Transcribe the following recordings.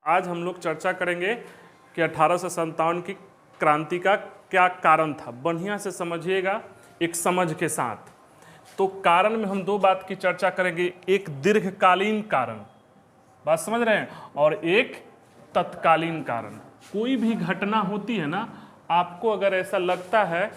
आज हम लोग चर्चा करेंगे कि 1857 की क्रांति का क्या कारण था। बढ़िया से समझिएगा एक समझ के साथ। तो कारण में हम दो बात की चर्चा करेंगे, एक दीर्घकालीन कारण, बात समझ रहे हैं, और एक तत्कालीन कारण। कोई भी घटना होती है ना, आपको अगर ऐसा लगता है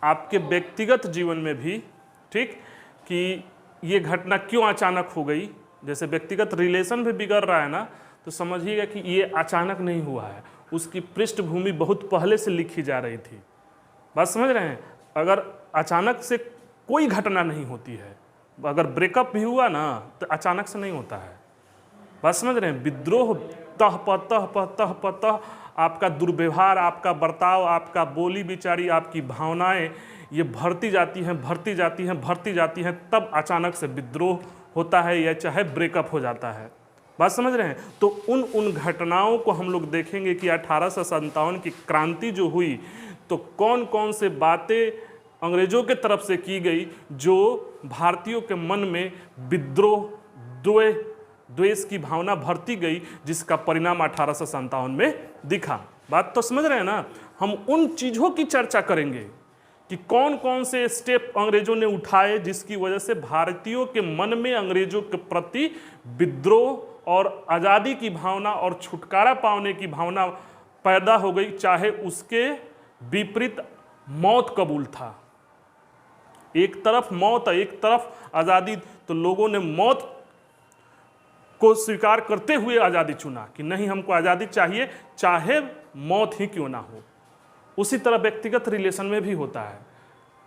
आपके व्यक्तिगत जीवन में भी, ठीक, कि ये घटना क्यों अचानक हो गई, जैसे व्यक्तिगत रिलेशन भी बिगड़ रहा है ना, तो समझिएगा कि ये अचानक नहीं हुआ है, उसकी पृष्ठभूमि बहुत पहले से लिखी जा रही थी। बात समझ रहे हैं। अगर अचानक से कोई घटना नहीं होती है, अगर ब्रेकअप भी हुआ ना तो अचानक से नहीं होता है। बात समझ रहे हैं। विद्रोह तह आपका दुर्व्यवहार, आपका बर्ताव, आपका बोली विचारी, आपकी भावनाएं ये भरती जाती हैं, तब अचानक से विद्रोह होता है या चाहे ब्रेकअप हो जाता है। बात समझ रहे हैं। तो उन घटनाओं को हम लोग देखेंगे कि 1857 की क्रांति जो हुई, तो कौन कौन से बातें अंग्रेजों के तरफ से की गई जो भारतीयों के मन में विद्रोह, द्वेष की भावना भरती गई, जिसका परिणाम 1857 में दिखा। बात तो समझ रहे हैं ना। हम उन चीज़ों की चर्चा करेंगे कि कौन कौन से स्टेप अंग्रेजों ने उठाए जिसकी वजह से भारतीयों के मन में अंग्रेजों के प्रति विद्रोह और आज़ादी की भावना और छुटकारा पाने की भावना पैदा हो गई, चाहे उसके विपरीत मौत कबूल था। एक तरफ मौत, एक तरफ आज़ादी, तो लोगों ने मौत को स्वीकार करते हुए आज़ादी चुना कि नहीं, हमको आज़ादी चाहिए, चाहे मौत ही क्यों ना हो। उसी तरह व्यक्तिगत रिलेशन में भी होता है।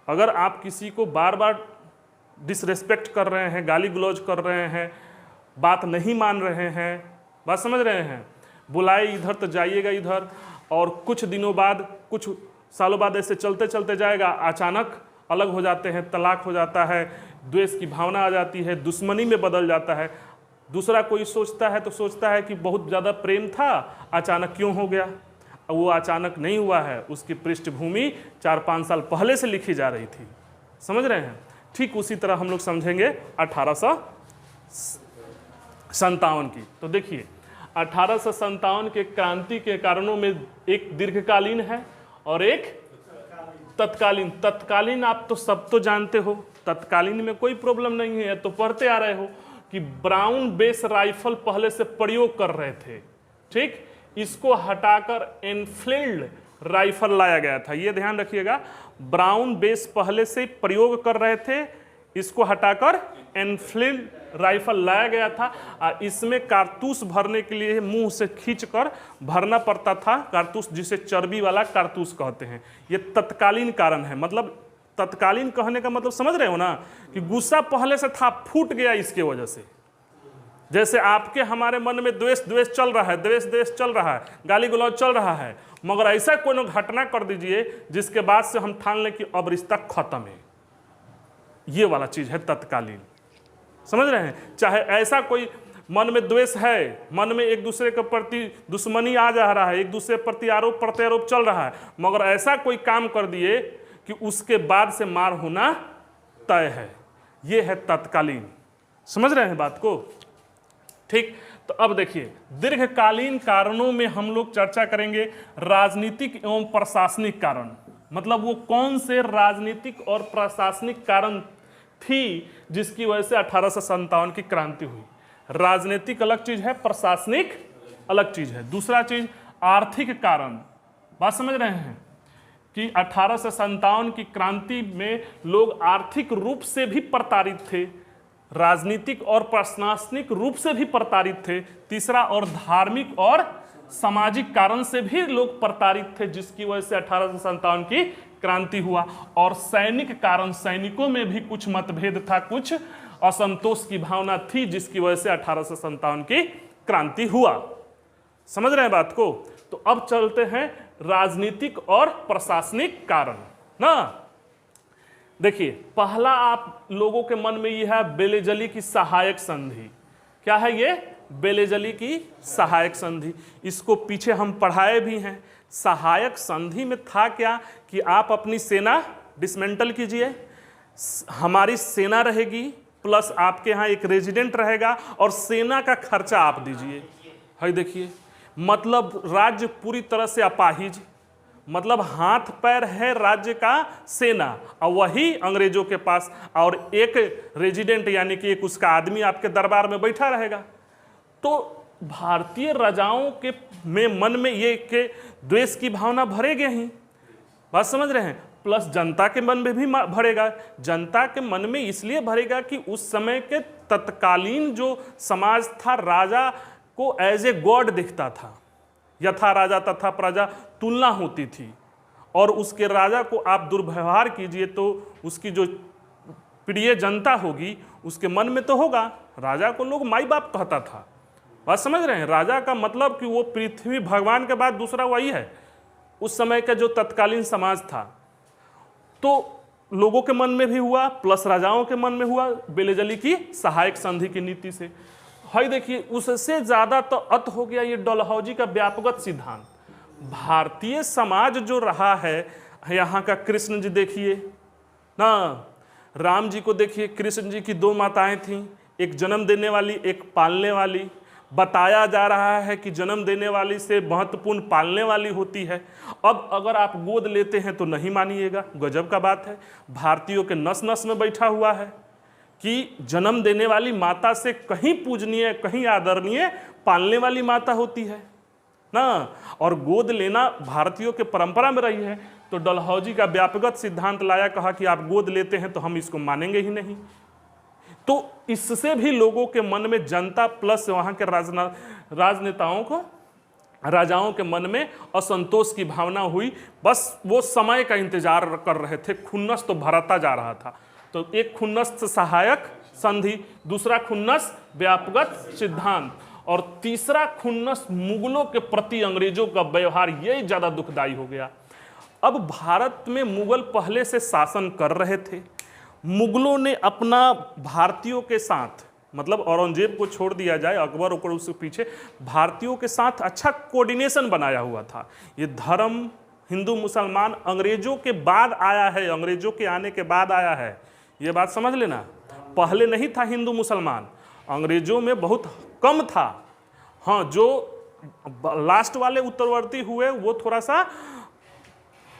अगर आप किसी को बार बार डिसरेस्पेक्ट कर रहे हैं, गाली गलौज कर रहे हैं, बात नहीं मान रहे हैं, बात समझ रहे हैं, बुलाए इधर तो जाइएगा इधर, और कुछ दिनों बाद, कुछ सालों बाद ऐसे चलते चलते जाएगा, अचानक अलग हो जाते हैं, तलाक हो जाता है, द्वेष की भावना आ जाती है, दुश्मनी में बदल जाता है। दूसरा कोई सोचता है तो सोचता है कि बहुत ज़्यादा प्रेम था, अचानक क्यों हो गया। वो अचानक नहीं हुआ है, उसकी पृष्ठभूमि 4-5 साल पहले से लिखी जा रही थी। समझ रहे हैं। ठीक उसी तरह हम लोग समझेंगे 1857 की। तो देखिए 1857 के क्रांति के कारणों में एक दीर्घकालीन है और एक तत्कालीन। तत्कालीन आप तो सब तो जानते हो, तत्कालीन में कोई प्रॉब्लम नहीं है, तो पढ़ते आ रहे हो कि ब्राउन बेस राइफल पहले से प्रयोग कर रहे थे, ठीक, इसको हटाकर एनफील्ड राइफल लाया गया था। ये ध्यान रखिएगा, ब्राउन बेस पहले से प्रयोग कर रहे थे, इसको हटाकर एनफील्ड राइफल लाया गया था। इसमें कारतूस भरने के लिए मुंह से खींचकर भरना पड़ता था कारतूस, जिसे चर्बी वाला कारतूस कहते हैं। ये तत्कालीन कारण है। मतलब तत्कालीन कहने का मतलब समझ रहे हो ना, कि गुस्सा पहले से था, फूट गया इसके वजह से। जैसे आपके हमारे मन में द्वेष चल रहा है, द्वेष चल रहा है, गाली गलौज चल रहा है, मगर ऐसा कोई घटना कर दीजिए जिसके बाद से हम ठान लें कि अब रिश्ता खत्म है। ये वाला चीज है तत्कालीन। समझ रहे हैं। चाहे ऐसा कोई मन में द्वेष है, मन में एक दूसरे के प्रति दुश्मनी आ जा रहा है, एक दूसरे के प्रति आरोप प्रत्यारोप चल रहा है, मगर ऐसा कोई काम कर दिए कि उसके बाद से मार होना तय है, ये है तत्कालीन। समझ रहे हैं बात को। ठीक। तो अब देखिए दीर्घकालीन कारणों में हम लोग चर्चा करेंगे राजनीतिक एवं प्रशासनिक कारण। मतलब वो कौन से राजनीतिक और प्रशासनिक कारण थी जिसकी वजह से 1857 की क्रांति हुई। राजनीतिक अलग चीज है, प्रशासनिक अलग चीज है। दूसरा चीज आर्थिक कारण। बात समझ रहे हैं कि 1857 की क्रांति में लोग आर्थिक रूप से भी प्रताड़ित थे, राजनीतिक और प्रशासनिक रूप से भी प्रताड़ित थे। तीसरा, और धार्मिक और सामाजिक कारण से भी लोग प्रताड़ित थे, जिसकी वजह से 1857 की क्रांति हुआ। और सैनिक कारण, सैनिकों में भी कुछ मतभेद था, कुछ असंतोष की भावना थी, जिसकी वजह से 1857 की क्रांति हुआ। समझ रहे हैं बात को। तो अब चलते हैं राजनीतिक और प्रशासनिक कारण ना। देखिए पहला आप लोगों के मन में यह है बेलेजली की सहायक संधि। क्या है ये? बेलेजली की सहायक संधि। इसको पीछे हम पढ़ाए भी हैं। सहायक संधि में था क्या कि आप अपनी सेना डिसमेंटल कीजिए, हमारी सेना रहेगी, प्लस आपके यहाँ एक रेजिडेंट रहेगा और सेना का खर्चा आप दीजिए। है देखिए, मतलब राज्य पूरी तरह से अपाहिज, मतलब हाथ पैर है राज्य का सेना और वही अंग्रेजों के पास, और एक रेजिडेंट यानी कि एक उसका आदमी आपके दरबार में बैठा रहेगा। तो भारतीय राजाओं के मन में ये के द्वेष की भावना भरेगी ही, बात समझ रहे हैं। प्लस जनता के मन में भी भरेगा। जनता के मन में इसलिए भरेगा कि उस समय के तत्कालीन जो समाज था, राजा को एज ए गॉड दिखता था, यथा राजा तथा प्रजा तुलना होती थी, और उसके राजा को आप दुर्व्यवहार कीजिए तो उसकी जो प्रिय जनता होगी उसके मन में तो होगा। राजा को लोग माई बाप कहता था, बात समझ रहे हैं। राजा का मतलब कि वो पृथ्वी भगवान के बाद दूसरा वही है उस समय का जो तत्कालीन समाज था। तो लोगों के मन में भी हुआ, प्लस राजाओं के मन में हुआ बेलेजली की सहायक संधि की नीति से। है देखिए, उससे ज्यादा तो अत हो गया ये डलहौजी का व्यापकगत सिद्धांत। भारतीय समाज जो रहा है, यहाँ का कृष्ण जी देखिए ना, राम जी को देखिए, कृष्ण जी की दो माताएं थीं, एक जन्म देने वाली, एक पालने वाली। बताया जा रहा है कि जन्म देने वाली से महत्वपूर्ण पालने वाली होती है। अब अगर आप गोद लेते हैं तो नहीं मानिएगा, गजब का बात है। भारतीयों के नस नस में बैठा हुआ है कि जन्म देने वाली माता से कहीं पूजनीय, कहीं आदरणीय पालने वाली माता होती है ना। और गोद लेना भारतीयों के परंपरा में रही है। तो डलहौजी का व्यापकगत सिद्धांत लाया, कहा कि आप गोद लेते हैं तो हम इसको मानेंगे ही नहीं। तो इससे भी लोगों के मन में, जनता प्लस वहाँ के राजनेताओं को, राजाओं के मन में असंतोष की भावना हुई। बस वो समय का इंतजार कर रहे थे। खुन्नस तो भरता जा रहा था। तो एक खुन्नस सहायक संधि, दूसरा खुन्नस व्यापकगत सिद्धांत, और तीसरा खुन्नस मुगलों के प्रति अंग्रेजों का व्यवहार, यही ज़्यादा दुखदाई हो गया। अब भारत में मुगल पहले से शासन कर रहे थे। मुगलों ने अपना भारतीयों के साथ, मतलब औरंगजेब को छोड़ दिया जाए, अकबर और उसके पीछे भारतीयों के साथ अच्छा कोऑर्डिनेशन बनाया हुआ था। ये धर्म हिंदू मुसलमान अंग्रेजों के बाद आया है, अंग्रेजों के आने के बाद आया है, ये बात समझ लेना। पहले नहीं था हिंदू मुसलमान, अंग्रेजों में बहुत कम था। हाँ, जो लास्ट वाले उत्तरवर्ती हुए वो थोड़ा सा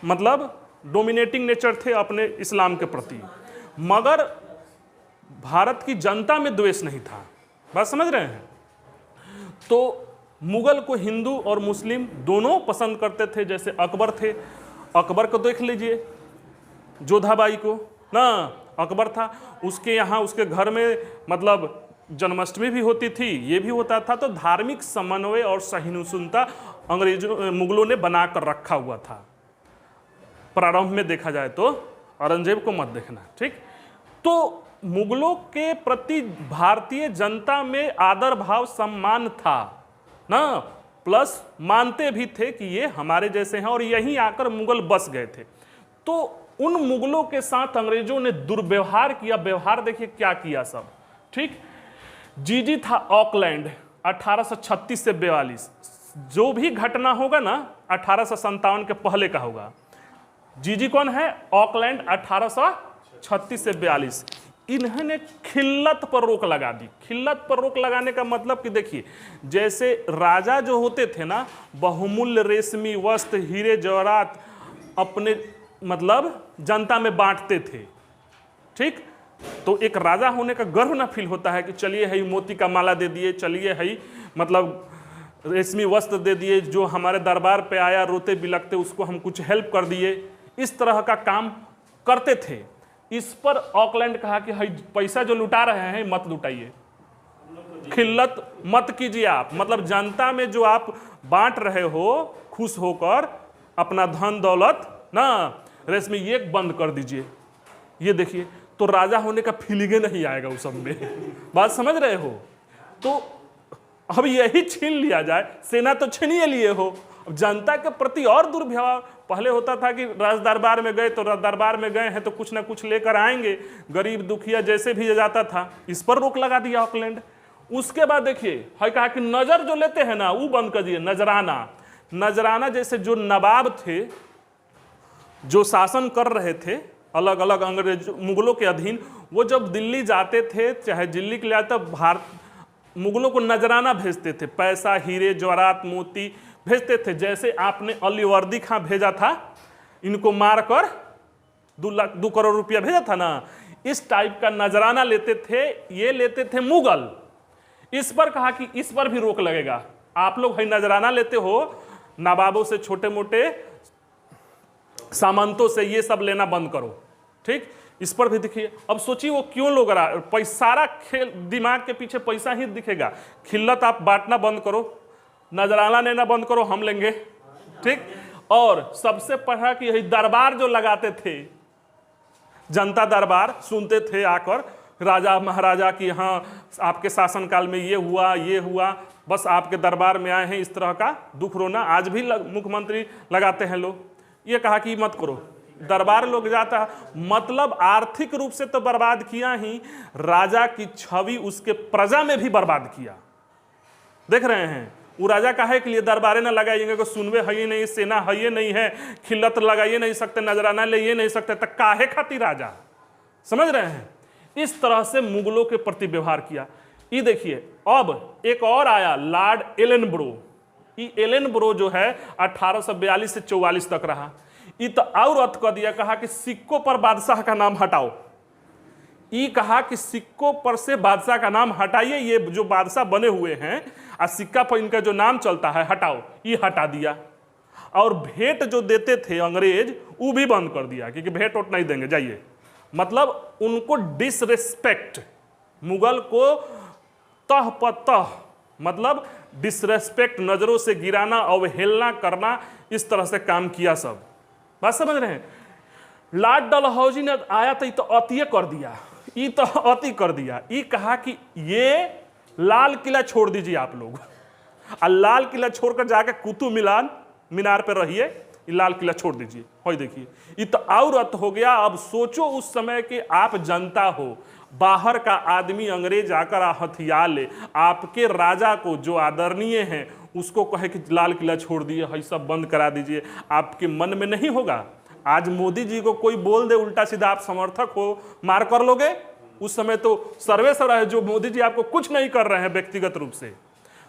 मतलब डोमिनेटिंग नेचर थे अपने इस्लाम के प्रति, मगर भारत की जनता में द्वेष नहीं था, बात समझ रहे हैं। तो मुगल को हिंदू और मुस्लिम दोनों पसंद करते थे। जैसे अकबर थे, अकबर को देख लीजिए, जोधाबाई को ना, अकबर था, उसके यहाँ उसके घर में मतलब जन्माष्टमी भी होती थी, ये भी होता था। तो धार्मिक समन्वय और सहिष्णुता अंग्रेजों मुगलों ने बनाकर रखा हुआ था। प्रारंभ में देखा जाए तो औरंगजेब को मत देखना, ठीक। तो मुगलों के प्रति भारतीय जनता में आदर भाव सम्मान था ना, प्लस मानते भी थे कि ये हमारे जैसे हैं, और यहीं आकर मुगल बस गए थे। तो उन मुगलों के साथ अंग्रेजों ने दुर्व्यवहार किया। व्यवहार देखिए क्या किया सब, ठीक। जीजी था ऑकलैंड 1836 से 42, जो भी घटना होगा ना 1857 के पहले का होगा। जीजी कौन है? ऑकलैंड 1836 से 42। इन्होंने खिल्लत पर रोक लगा दी। खिल्लत पर रोक लगाने का मतलब कि देखिए, जैसे राजा जो होते थे ना, बहुमूल्य रेशमी वस्त्र, हीरे जवाहरात अपने मतलब जनता में बांटते थे, ठीक। तो एक राजा होने का गर्व ना फील होता है कि चलिए है मोती का माला दे दिए, चलिए है मतलब रेशमी वस्त्र दे दिए, जो हमारे दरबार पे आया रोते बिलखते उसको हम कुछ हेल्प कर दिए, इस तरह का काम करते थे। इस पर ऑकलैंड कहा कि हई पैसा जो लुटा रहे हैं मत लुटाइए, खिल्लत मत कीजिए आप, मतलब जनता में जो आप बांट रहे हो खुश होकर अपना धन दौलत ना, रेशमी ये बंद कर दीजिए। ये देखिए, तो राजा होने का फीलिंग नहीं आएगा उस सब में, बात समझ रहे हो। तो अब यही छीन लिया जाए, सेना तो छीनिए लिए हो, अब जनता के प्रति और दुर्व्यवहार। पहले होता था कि राज दरबार में गए तो दरबार में गए हैं तो कुछ ना कुछ लेकर आएंगे, गरीब दुखिया जैसे भी जाता था, इस पर रोक लगा दिया ऑकलैंड। उसके बाद देखिए है कहा कि नजर जो लेते हैं ना वो बंद कर दिए, नजराना। नजराना जैसे जो नवाब थे जो शासन कर रहे थे अलग अलग अंग्रेज मुगलों के अधीन, वो जब दिल्ली जाते थे, चाहे दिल्ली के लिए आते, भारत मुगलों को नजराना भेजते थे, पैसा, हीरे जवाहरात मोती भेजते थे। जैसे आपने अलीवर्दी खां भेजा था, इनको मारकर 2 करोड़ रुपया भेजा था ना, इस टाइप का नजराना लेते थे, ये लेते थे मुगल। इस पर कहा कि इस पर भी रोक लगेगा, आप लोग भाई नजराना लेते हो, नवाबों से, छोटे मोटे सामंतों से, ये सब लेना बंद करो, ठीक। इस पर भी देखिए। अब सोचिए वो क्यों लोग रहा, सारा खेल दिमाग के पीछे पैसा ही दिखेगा। खिल्लत आप बांटना बंद करो, नजराना लेना बंद करो, हम लेंगे, ठीक। और सबसे पढ़ा कि यही दरबार जो लगाते थे, जनता दरबार सुनते थे आकर, राजा महाराजा की हाँ आपके शासनकाल में ये हुआ, बस आपके दरबार में आए हैं, इस तरह का दुख रोना आज भी मुख्यमंत्री लगाते हैं लोग। ये कहा कि मत करो, दरबार लोग जाता है, मतलब आर्थिक रूप से तो बर्बाद किया ही, राजा की छवि उसके प्रजा में भी बर्बाद किया। देख रहे हैं, वो राजा काहे के लिए दरबारे ना लगाइएंगे, को सुनवे है ही नहीं, सेना है ही नहीं है, खिल्लत लगाइए नहीं सकते, नजराना ले नहीं सकते, तक काहे खातिर राजा, समझ रहे हैं। इस तरह से मुगलों के प्रति व्यवहार किया। ये देखिए, अब एक और आया लॉर्ड एलनब्रो। ये एलनब्रो जो है 1842 से 44 तक रहा। ये तो और अर्थ कर दिया, कहा कि सिक्कों पर बादशाह का नाम हटाओ। ये कहा कि सिक्कों पर से बादशाह का नाम हटाइए, ये जो बादशाह बने हुए हैं और सिक्का पर इनका जो नाम चलता है हटाओ, ये हटा दिया। और भेंट जो देते थे अंग्रेज, वो भी बंद कर दिया, क्योंकि भेंट वोट नहीं देंगे, जाइए। मतलब उनको डिसरेस्पेक्ट, मुगल को तह पतह, मतलब डिसरेस्पेक्ट, नजरों से गिराना, अवहेलना करना, इस तरह से काम किया। सब बात समझ रहे हैं। लॉर्ड डलहौजी ने आया तो अति कर दिया, ये तो अति कर दिया। ये कहा कि ये लाल किला छोड़ दीजिए आप लोग, और लाल किला छोड़कर जाके कुतुब मीनार पे रहिए, ये लाल किला छोड़ दीजिए। हो देखिए, ये तो औरत हो गया। अब सोचो उस समय के आप जनता हो, बाहर का आदमी अंग्रेज आकर हथियार ले, आपके राजा को जो आदरणीय हैं उसको कहे कि लाल किला छोड़ दिए, है सब बंद करा दीजिए, आपके मन में नहीं होगा। आज मोदी जी को कोई बोल दे उल्टा सीधा, आप समर्थक हो, मार कर लोगे। उस समय तो सर्वेसर है, जो मोदी जी आपको कुछ नहीं कर रहे हैं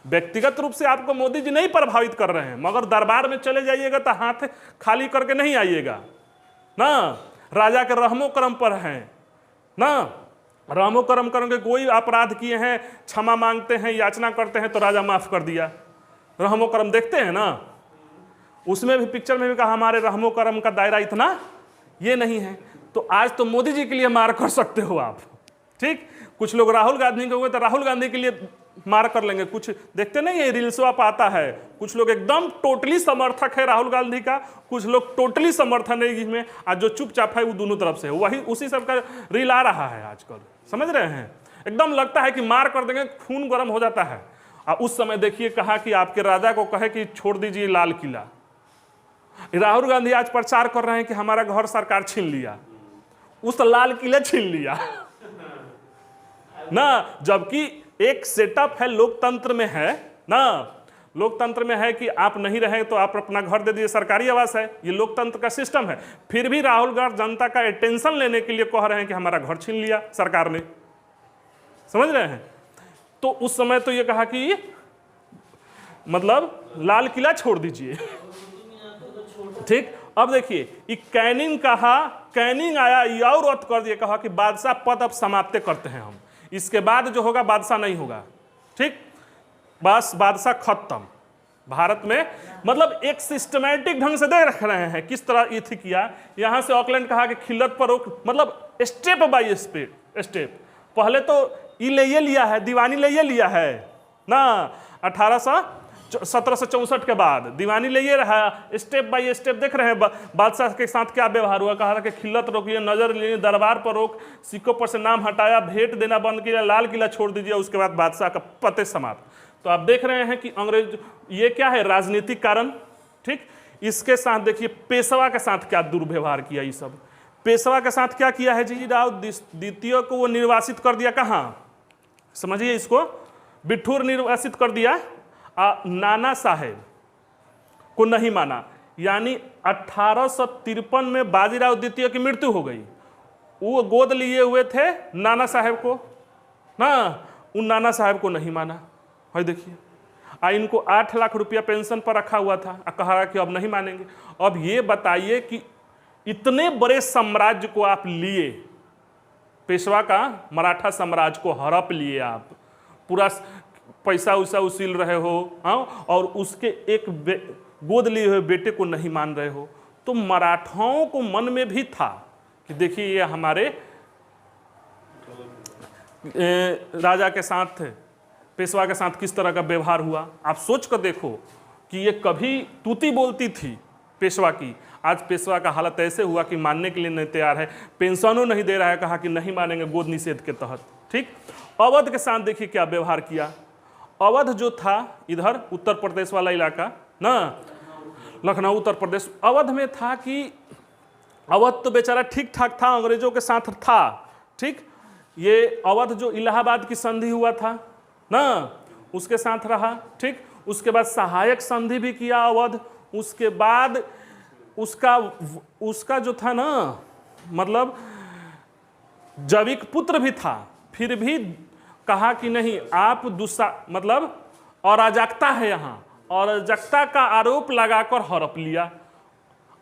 व्यक्तिगत रूप से आपको मोदी जी नहीं प्रभावित कर रहे हैं, मगर दरबार में चले जाइएगा तो हाथ खाली करके नहीं आइएगा ना। राजा के रहमो करम पर हैं ना, रहमो करम करके कोई अपराध किए हैं, क्षमा मांगते हैं, याचना करते हैं तो राजा माफ कर दिया। रहमो करम देखते हैं ना, उसमें भी पिक्चर में भी कहा हमारे रहमो करम का दायरा इतना ये नहीं है। तो आज तो मोदी जी के लिए मार कर सकते हो आप, ठीक। कुछ लोग राहुल गांधी के हुए तो राहुल गांधी के लिए मार कर लेंगे। कुछ देखते नहीं है, रील्स आप आता है, कुछ लोग एकदम टोटली समर्थक है राहुल गांधी का, कुछ लोग टोटली समर्थन है इसमें, आज जो चुपचाप है वो दोनों तरफ से, वही उसी सब का रील आ रहा है आजकल, समझ रहे हैं। एकदम लगता है कि मार कर देंगे, खून गर्म हो जाता है। और उस समय देखिए कहा कि आपके राजा को कहे कि छोड़ दीजिए लाल किला। राहुल गांधी आज प्रचार कर रहे हैं कि हमारा घर सरकार छीन लिया, उस लाल किला छीन लिया ना। जबकि एक सेटअप है लोकतंत्र में है ना, लोकतंत्र में है कि आप नहीं रहे तो आप अपना घर दे दीजिए, सरकारी आवास है, ये लोकतंत्र का सिस्टम है। फिर भी राहुल गांधी जनता का अटेंशन लेने के लिए कह रहे हैं कि हमारा घर छीन लिया सरकार ने, समझ रहे हैं। तो उस समय तो ये कहा कि मतलब लाल किला छोड़ दीजिए, ठीक। अब देखिए ये कैनिंग कहा, कैनिंग आया, ये और रद्द कर दिया, कहा कि बादशाह पद अब समाप्त करते हैं हम, इसके बाद जो होगा बादशाह नहीं होगा, ठीक। बस बादशाह खत्म भारत में। मतलब एक सिस्टमैटिक ढंग से दे रख रहे हैं किस तरह ये किया। यहां से ऑकलैंड कहा कि खिल्लत पर रोक, मतलब स्टेप बाय स्टेप। पहले तो ये लिया है, दीवानी ले ये लिया है ना, 1764 के बाद दीवानी ले ये रहा, स्टेप बाय स्टेप देख रहे हैं बादशाह के साथ क्या व्यवहार हुआ। कहा कि खिल्लत रोकिए, नजर लिए, दरबार पर रोक, सिक्कों पर से नाम हटाया, भेंट देना बंद किया, लाल किला छोड़ दीजिए, उसके बाद बादशाह का पते समाप्त। तो आप देख रहे हैं कि अंग्रेज, ये क्या है, राजनीतिक कारण, ठीक। इसके साथ देखिए पेशवा के साथ क्या दुर्व्यवहार किया। ये सब पेशवा के साथ क्या किया है, जी राव द्वितीय को वो निर्वासित कर दिया, कहाँ समझिए इसको, बिठूर निर्वासित कर दिया, नाना साहेब को नहीं माना। यानी 1853 में बाजीराव द्वितीय की मृत्यु हो गई, वो गोद लिए हुए थे नाना साहेब को ना, उन नाना साहब को नहीं माना। भाई देखिए, इनको 8 लाख रुपया पेंशन पर रखा हुआ था, कहा कि अब नहीं मानेंगे। अब ये बताइए कि इतने बड़े साम्राज्य को आप लिए, पेशवा का मराठा साम्राज्य को हड़प लिए, आप पूरा पैसा उसा उसील रहे हो, हाँ, और उसके एक गोद लिए हुए बेटे को नहीं मान रहे हो। तो मराठाओं को मन में भी था कि देखिए ये हमारे राजा के साथ, पेशवा के साथ किस तरह का व्यवहार हुआ। आप सोच कर देखो कि ये कभी तूती बोलती थी पेशवा की, आज पेशवा का हालत ऐसे हुआ कि मानने के लिए नहीं तैयार है, पेंशनों नहीं दे रहा है, कहा कि नहीं मानेंगे गोद निषेध के तहत। ठीक, अवध के साथ देखिए क्या व्यवहार किया। अवध जो था इधर उत्तर प्रदेश वाला इलाका ना, लखनऊ उत्तर प्रदेश, अवध में था कि अवध तो बेचारा ठीक ठाक था, अंग्रेजों के साथ था। ठीक, ये अवध जो इलाहाबाद की संधि हुआ था ना, उसके साथ रहा। ठीक, उसके बाद सहायक संधि भी किया अवध। उसके बाद उसका जो था ना, मतलब जैविक पुत्र भी था, फिर भी कहा कि नहीं, आप मतलब अराजकता है यहाँ, अराजकता का आरोप लगाकर हड़प लिया।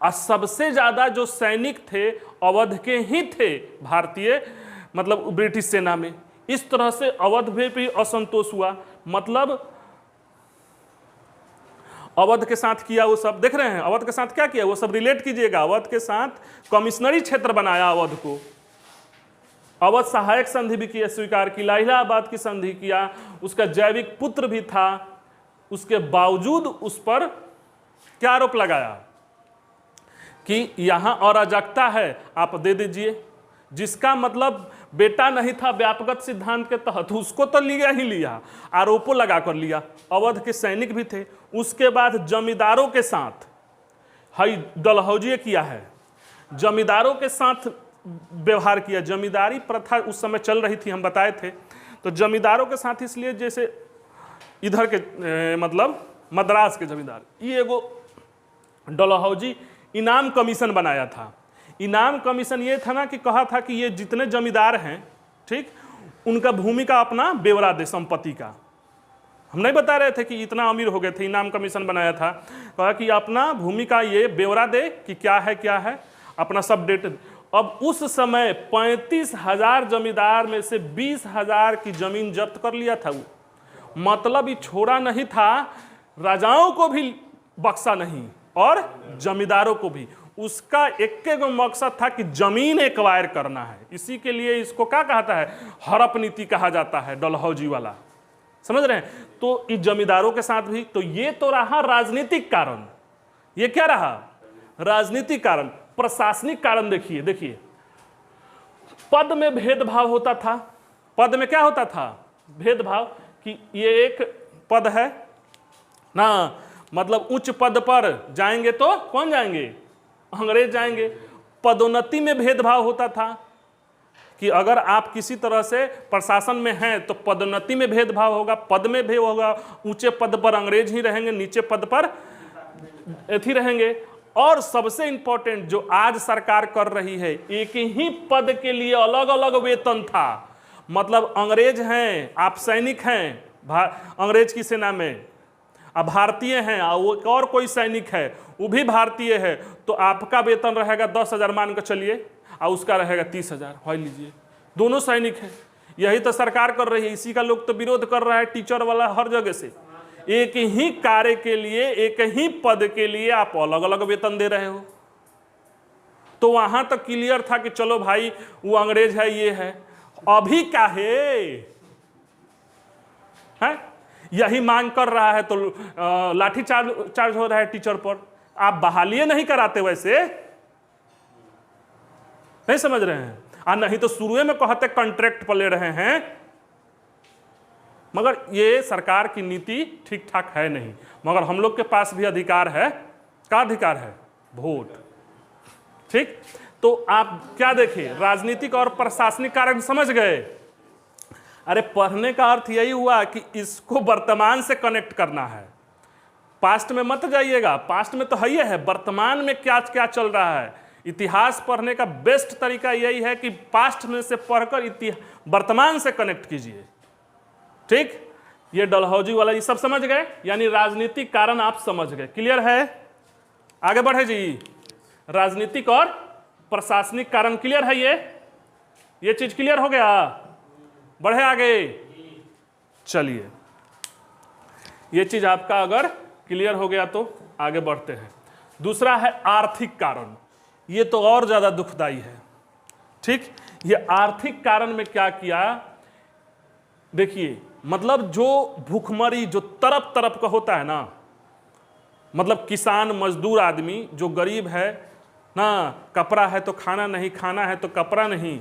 और सबसे ज्यादा जो सैनिक थे अवध के ही थे, भारतीय मतलब ब्रिटिश सेना में। इस तरह से अवध में भी असंतोष हुआ। मतलब अवध के साथ किया वो सब देख रहे हैं, अवध के साथ क्या किया वो सब रिलेट कीजिएगा। अवध के साथ कमिश्नरी क्षेत्र बनाया अवध को, अवध सहायक संधि भी किया, स्वीकार की, इलाहाबाद की संधि किया, उसका जैविक पुत्र भी था। उसके बावजूद उस पर क्या आरोप लगाया कि यहां अराजकता है, आप दे दीजिए। जिसका मतलब बेटा नहीं था व्यापक सिद्धांत के तहत, उसको तो लिया ही लिया, आरोपों लगाकर लिया। अवध के सैनिक भी थे। उसके बाद जमींदारों के साथ हई डलहौजी किया है, जमींदारों के साथ व्यवहार किया। जमींदारी प्रथा उस समय चल रही थी, हम बताए थे। तो जमींदारों के साथ इसलिए जैसे इधर के मतलब मद्रास के जमींदार, ये एगो डलहौजी इनाम कमीशन बनाया था। इनाम कमीशन ये था ना कि कहा था कि ये जितने जमींदार हैं, ठीक, उनका भूमि का अपना ब्यौरा दे, संपत्ति का। हम नहीं बता रहे थे कि इतना अमीर हो गए थे, इनाम कमीशन बनाया था, कहा कि अपना भूमि का ये ब्यौरा दे कि क्या है, अपना सब डेट। अब उस समय 35,000 जमींदार में से 20,000 की जमीन जब्त कर लिया था वो। मतलब ये छोड़ा नहीं था, राजाओं को भी बख्शा नहीं और जमींदारों को भी। उसका एक मकसद था कि जमीन एक्वायर करना है। इसी के लिए इसको क्या कहता है, हड़प नीति कहा जाता है, डलहौजी वाला, समझ रहे हैं। तो इस जमींदारों के साथ भी, तो ये तो रहा राजनीतिक कारण। ये क्या रहा, राजनीतिक कारण। प्रशासनिक कारण देखिए पद में भेदभाव होता था। पद में क्या होता था, भेदभाव, कि ये एक पद है ना, मतलब उच्च पद पर जाएंगे तो कौन जाएंगे, अंग्रेज जाएंगे। पदोन्नति में भेदभाव होता था कि अगर आप किसी तरह से प्रशासन में हैं तो पदोन्नति में भेदभाव होगा, पद में भेद होगा। ऊंचे पद पर अंग्रेज ही रहेंगे, नीचे पद पर एथी रहेंगे। और सबसे इंपॉर्टेंट जो आज सरकार कर रही है, एक ही पद के लिए अलग अलग वेतन था। मतलब अंग्रेज हैं, आप सैनिक हैं अंग्रेज की सेना में, अब भारतीय हैं, और कोई सैनिक है वो भी भारतीय है, तो आपका वेतन रहेगा 10,000 मान कर चलिए, और उसका रहेगा 30,000। भाई लीजिए, दोनों सैनिक हैं। यही तो सरकार कर रही है, इसी का लोग तो विरोध कर रहा है, टीचर वाला हर जगह से। एक ही कार्य के लिए, एक ही पद के लिए आप अलग अलग वेतन दे रहे हो। तो वहां तक क्लियर था कि चलो भाई वो अंग्रेज है, ये है। अभी क्या है यही मांग कर रहा है, तो लाठी चार्ज हो रहा है टीचर पर। आप बहाली नहीं कराते, वैसे नहीं समझ रहे हैं। नहीं तो शुरू में कहते कॉन्ट्रैक्ट पर ले रहे हैं, मगर ये सरकार की नीति ठीक ठाक है नहीं। मगर हम लोग के पास भी अधिकार है। क्या अधिकार है, वोट। ठीक, तो आप क्या देखें, राजनीतिक और प्रशासनिक कारण समझ गए। अरे पढ़ने का अर्थ यही हुआ कि इसको वर्तमान से कनेक्ट करना है, पास्ट में मत जाइएगा। पास्ट में तो है ही है, वर्तमान में क्या क्या चल रहा है। इतिहास पढ़ने का बेस्ट तरीका यही है कि पास्ट में से पढ़कर वर्तमान से कनेक्ट कीजिए। ठीक, ये डलहौजी वाला ये सब समझ गए, यानी राजनीतिक कारण आप समझ गए। क्लियर है? आगे बढ़े जी। राजनीतिक और प्रशासनिक कारण क्लियर है? ये चीज क्लियर हो गया? बढ़े आगे। चलिए, ये चीज आपका अगर क्लियर हो गया तो आगे बढ़ते हैं। दूसरा है आर्थिक कारण। ये तो और ज्यादा दुखदाई है। ठीक, ये आर्थिक कारण में क्या किया, देखिए, मतलब जो भूखमरी जो तरफ तरफ का होता है ना, मतलब किसान मजदूर आदमी जो गरीब है ना, कपड़ा है तो खाना नहीं, खाना है तो कपड़ा नहीं,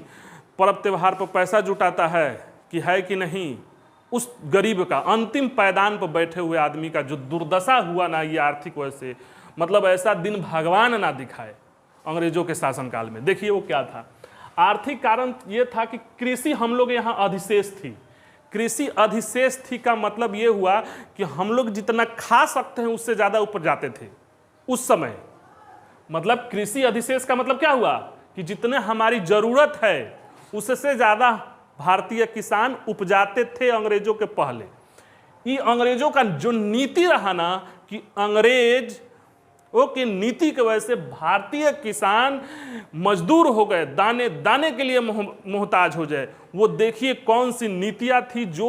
पर्व त्योहार पर पैसा जुटाता है कि नहीं, उस गरीब का अंतिम पायदान पर बैठे हुए आदमी का जो दुर्दशा हुआ ना ये आर्थिक वजह से, मतलब ऐसा दिन भगवान ना दिखाए अंग्रेजों के शासनकाल में। देखिए वो क्या था, आर्थिक कारण ये था कि कृषि हम लोग यहाँ अधिशेष थी। कृषि अधिशेष थी का मतलब ये हुआ कि हम लोग जितना खा सकते हैं उससे ज्यादा ऊपर जाते थे उस समय। मतलब कृषि अधिशेष का मतलब क्या हुआ कि जितने हमारी जरूरत है उससे ज्यादा भारतीय किसान उपजाते थे अंग्रेजों के पहले। ये अंग्रेजों का जो नीति रहा ना कि अंग्रेज की नीति की वजह से भारतीय किसान मजदूर हो गए, दाने दाने के लिए मोहताज हो जाए। वो देखिए कौन सी नीतियां थी जो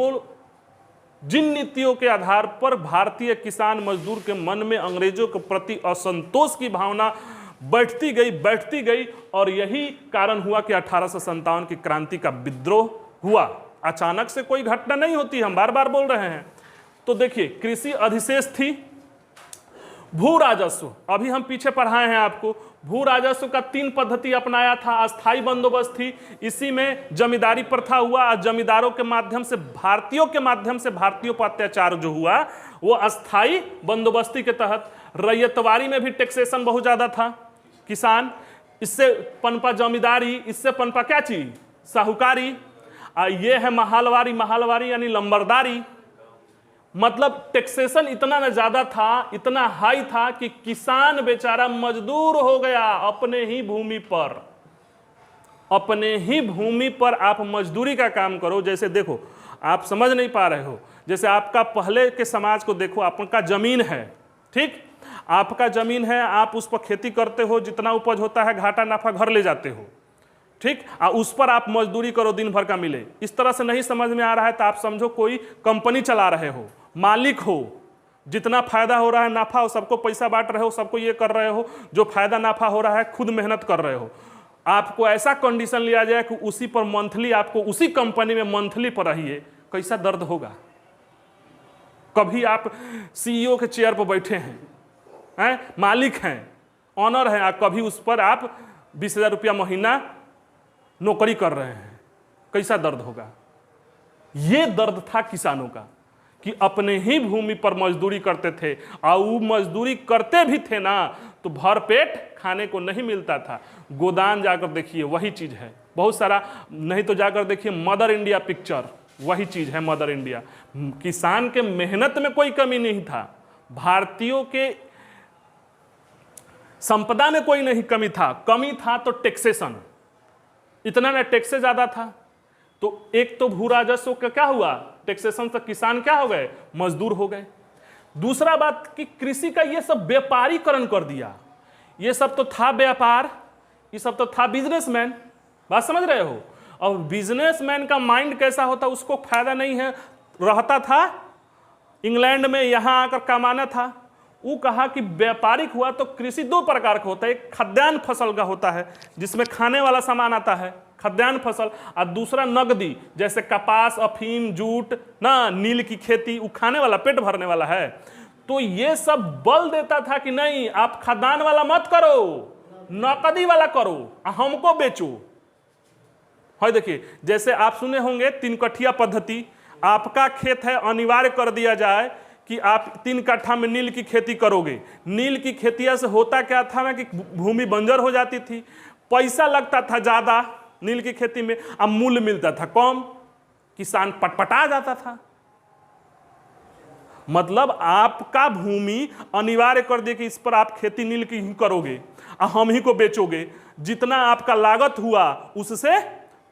जिन नीतियों के आधार पर भारतीय किसान मजदूर के मन में अंग्रेजों के प्रति असंतोष की भावना बैठती गई और यही कारण हुआ कि 1857 की क्रांति का विद्रोह हुआ। अचानक से कोई घटना नहीं होती, हम बार बार बोल रहे हैं। तो देखिए कृषि अधिशेष थी। भू राजस्व, अभी हम पीछे पढ़ाए हैं आपको, भू राजस्व का 3 पद्धति अपनाया था। अस्थाई बंदोबस्त थी, इसी में जमींदारी प्रथा हुआ, जमींदारों के माध्यम से भारतीयों पर अत्याचार जो हुआ वो अस्थाई बंदोबस्ती के तहत। रैयतवारी में भी टैक्सेशन बहुत ज्यादा था, किसान, इससे पनपा जमींदारी, इससे पनपा क्या चीज, साहूकारी। ये है महालवारी यानी लंबरदारी। मतलब टैक्सेशन इतना न ज्यादा था, इतना हाई था कि किसान बेचारा मजदूर हो गया अपने ही भूमि पर आप मजदूरी का काम करो। जैसे देखो, आप समझ नहीं पा रहे हो, जैसे आपका पहले के समाज को देखो, आपका जमीन है, ठीक, आपका जमीन है, आप उस पर खेती करते हो, जितना उपज होता है घाटा नाफा घर ले जाते हो, ठीक, उस पर आप मजदूरी करो दिन भर का मिले। इस तरह से नहीं समझ में आ रहा है तो आप समझो कोई कंपनी चला रहे हो, मालिक हो, जितना फायदा हो रहा है नाफा हो, सबको पैसा बांट रहे हो, सबको ये कर रहे हो, जो फायदा नाफा हो रहा है खुद मेहनत कर रहे हो। आपको ऐसा कंडीशन लिया जाए कि उसी पर मंथली, आपको उसी कंपनी में मंथली पर रहिए, कैसा दर्द होगा। कभी आप सीईओ के चेयर पर बैठे हैं, मालिक हैं, ऑनर हैं, कभी उस पर आप 20,000 रुपया महीना नौकरी कर रहे हैं, कैसा दर्द होगा। ये दर्द था किसानों का कि अपने ही भूमि पर मजदूरी करते थे, और वो मजदूरी करते भी थे ना तो भर पेट खाने को नहीं मिलता था। गोदान जाकर देखिए वही चीज है, बहुत सारा, नहीं तो जाकर देखिए मदर इंडिया पिक्चर, वही चीज है मदर इंडिया। किसान के मेहनत में कोई कमी नहीं था, भारतीयों के संपदा में कोई नहीं कमी था तो टैक्सेशन, इतना ना टैक्स ज्यादा था। तो एक तो भू राजस्व का क्या हुआ, टैक्सेशन से किसान क्या हो गए, मजदूर हो गए। दूसरा बात कि कृषि का ये सब व्यापारीकरण कर दिया। ये सब तो था व्यापार, ये सब तो था बिजनेसमैन, बात समझ रहे हो। और बिजनेसमैन का माइंड कैसा होता, उसको फायदा नहीं है, रहता था इंग्लैंड में, यहां आकर कमाना था। वो कहा कि व्यापारिक हुआ तो कृषि 2 प्रकार का होता है, एक खाद्यान्न फसल का होता है जिसमें खाने वाला सामान आता है, खाद्यान्न फसल, और दूसरा नगदी, जैसे कपास, अफीम, जूट ना, नील की खेती, वो खाने वाला, पेट भरने वाला है। तो ये सब बल देता था कि नहीं, आप खाद्यान्न वाला मत करो, नकदी वाला करो, हमको बेचो। है देखिए, जैसे आप सुने होंगे 3 कठिया पद्धति, आपका खेत है, अनिवार्य कर दिया जाए कि आप 3 कट्ठा में नील की खेती करोगे। नील की खेती से होता क्या था ना कि भूमि बंजर हो जाती थी, पैसा लगता था ज्यादा नील की खेती में, अब मूल्य मिलता था कम, किसान पटपटा जाता था। मतलब आपका भूमि अनिवार्य कर दिए कि इस पर आप खेती नील की ही करोगे और हम ही को बेचोगे, जितना आपका लागत हुआ उससे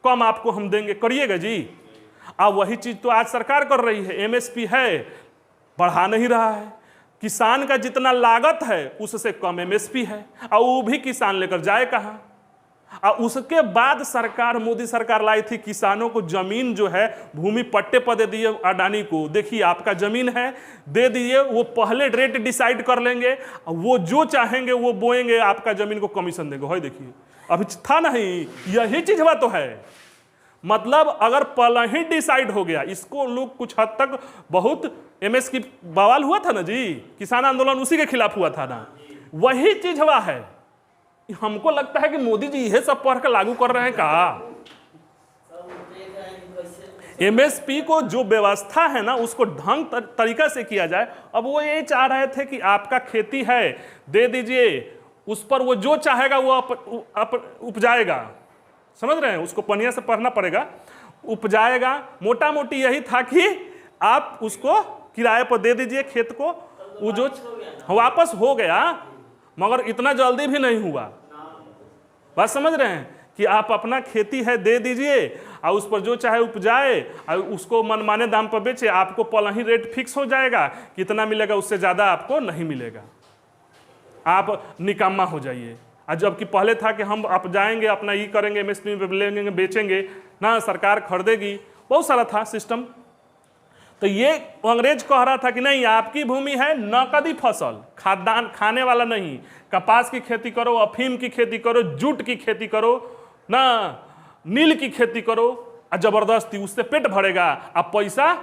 कम आपको हम देंगे, करिएगा जी। अब वही चीज तो आज सरकार कर रही है, एमएसपी है, बढ़ा नहीं रहा है। किसान का जितना लागत है उससे कम एमएसपी है, और वो भी किसान लेकर जाए कहाँ। और उसके बाद सरकार, मोदी सरकार लाई थी, किसानों को जमीन जो है भूमि पट्टे पर दे दिए अडानी को। देखिए आपका जमीन है, दे दिए, वो पहले रेट डिसाइड कर लेंगे, वो जो चाहेंगे वो बोएंगे, आपका जमीन को कमीशन देंगे। है देखिए अभी था नहीं, यही चीज हुआ तो है। मतलब अगर पहले ही डिसाइड हो गया, इसको लोग कुछ हद तक बहुत एमएस की बवाल हुआ था ना जी, किसान आंदोलन उसी के खिलाफ हुआ था ना, वही चीज हुआ है। हमको लगता है कि मोदी जी यह सब पढ़ कर लागू कर रहे हैं का। एमएसपी को जो व्यवस्था है ना उसको ढंग तरीका से किया जाए। अब वो ये चाह रहे थे कि आपका खेती है दे दीजिए, उस पर वो जो चाहेगा वो उपजाएगा। समझ रहे हैं, उसको पनिया से पढ़ना पड़ेगा, उपजाएगा। मोटा मोटी यही था कि आप उसको किराए पर दे दीजिए खेत को, वो जो वापस हो गया, मगर इतना जल्दी भी नहीं हुआ। बात समझ रहे हैं कि आप अपना खेती है दे दीजिए और उस पर जो चाहे उपजाए और उसको मनमाने दाम पर बेचे, आपको पहले ही रेट फिक्स हो जाएगा, कितना मिलेगा, उससे ज़्यादा आपको नहीं मिलेगा, आप निकम्मा हो जाइए। और जबकि पहले था कि हम आप जाएंगे अपना ये करेंगे, एमएसपी में लेंगे बेचेंगे ना, सरकार खरीदेगी, बहुत सारा था सिस्टम। तो ये अंग्रेज कह रहा था कि नहीं, आपकी भूमि है, नकदी फसल, खाद्यान्न खाने वाला नहीं, कपास की खेती करो, अफीम की खेती करो, जूट की खेती करो ना, नील की खेती करो, और जबरदस्ती उससे पेट भरेगा, अब पैसा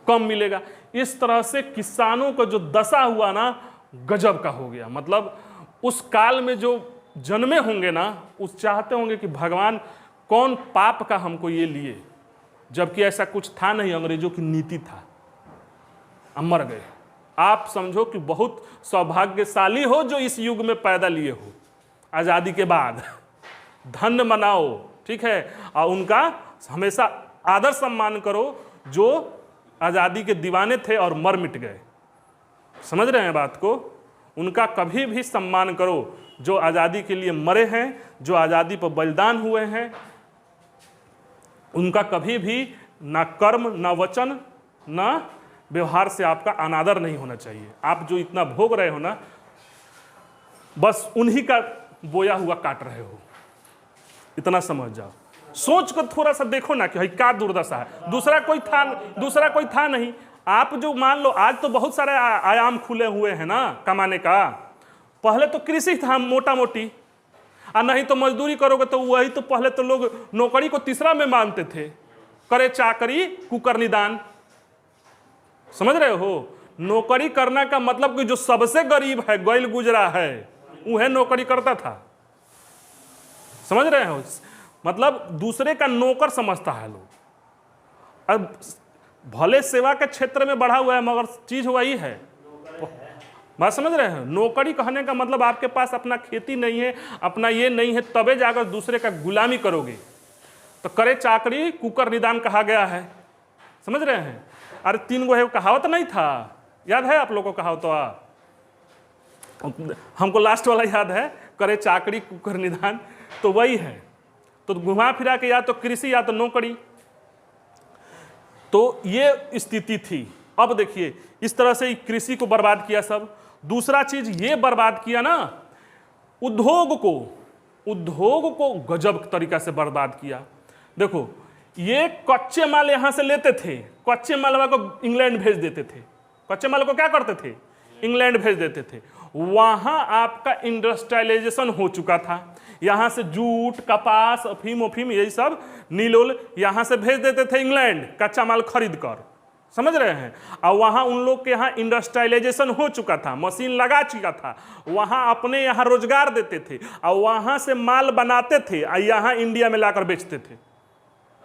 कम मिलेगा। इस तरह से किसानों का जो दशा हुआ ना, गजब का हो गया। मतलब उस काल में जो जन्मे होंगे ना, उस चाहते होंगे कि भगवान कौन पाप का हमको ये लिए, जबकि ऐसा कुछ था नहीं, अंग्रेजों की नीति था। अब मर गए। आप समझो कि बहुत सौभाग्यशाली हो जो इस युग में पैदा लिए हो, आज़ादी के बाद। धन्य मनाओ, ठीक है, और उनका हमेशा आदर सम्मान करो जो आज़ादी के दीवाने थे और मर मिट गए। समझ रहे हैं बात को? उनका कभी भी सम्मान करो जो आज़ादी के लिए मरे हैं, जो आज़ादी पर बलिदान हुए हैं। उनका कभी भी ना कर्म, ना वचन, ना व्यवहार से आपका अनादर नहीं होना चाहिए। आप जो इतना भोग रहे हो ना, बस उन्हीं का बोया हुआ काट रहे हो, इतना समझ जाओ। सोच कर थोड़ा सा देखो ना कि भाई क्या दुर्दशा है। दूसरा कोई था नहीं। आप जो मान लो आज तो बहुत सारे आयाम खुले हुए हैं ना कमाने का। पहले तो कृषि था मोटा मोटी, और नहीं तो मजदूरी करोगे तो वही तो पहले तो लोग नौकरी को तीसरा में मानते थे, करे चाकरी कुकर निदान। समझ रहे हो? नौकरी करना का मतलब कि जो सबसे गरीब है, गैल गुजरा है, वह नौकरी करता था। समझ रहे हो? मतलब दूसरे का नौकर समझता है लोग। अब भले सेवा के क्षेत्र में बढ़ा हुआ है, मगर चीज वही है। बात समझ रहे हैं? नौकरी कहने का मतलब आपके पास अपना खेती नहीं है, अपना ये नहीं है, तबे जाकर दूसरे का गुलामी करोगे। तो करे चाकरी कुकर निदान कहा गया है। समझ रहे हैं? अरे 3 गो है, कहावत नहीं था? याद है आप लोगों को कहावत? हमको लास्ट वाला याद है, करे चाकरी कुकर निदान, तो वही है। तो घुमा फिरा के या तो कृषि या तो नौकरी, तो ये स्थिति थी। अब देखिए इस तरह से कृषि को बर्बाद किया सब। दूसरा चीज ये बर्बाद किया ना, उद्योग को गजब तरीका से बर्बाद किया। देखो ये कच्चे माल यहां से लेते थे, कच्चे माल को इंग्लैंड भेज देते थे। कच्चे माल को क्या करते थे? इंग्लैंड भेज देते थे। वहां आपका इंडस्ट्रियलाइजेशन हो चुका था। यहां से जूट, कपास, अफीम यही सब नीलोल यहां से भेज देते थे इंग्लैंड, कच्चा माल खरीद कर। समझ रहे हैं? और वहां उन लोग के यहाँ इंडस्ट्रियलाइजेशन हो चुका था, मशीन लगा चुका था, वहां अपने यहाँ रोजगार देते थे और वहां से माल बनाते थे और यहाँ इंडिया में लाकर बेचते थे।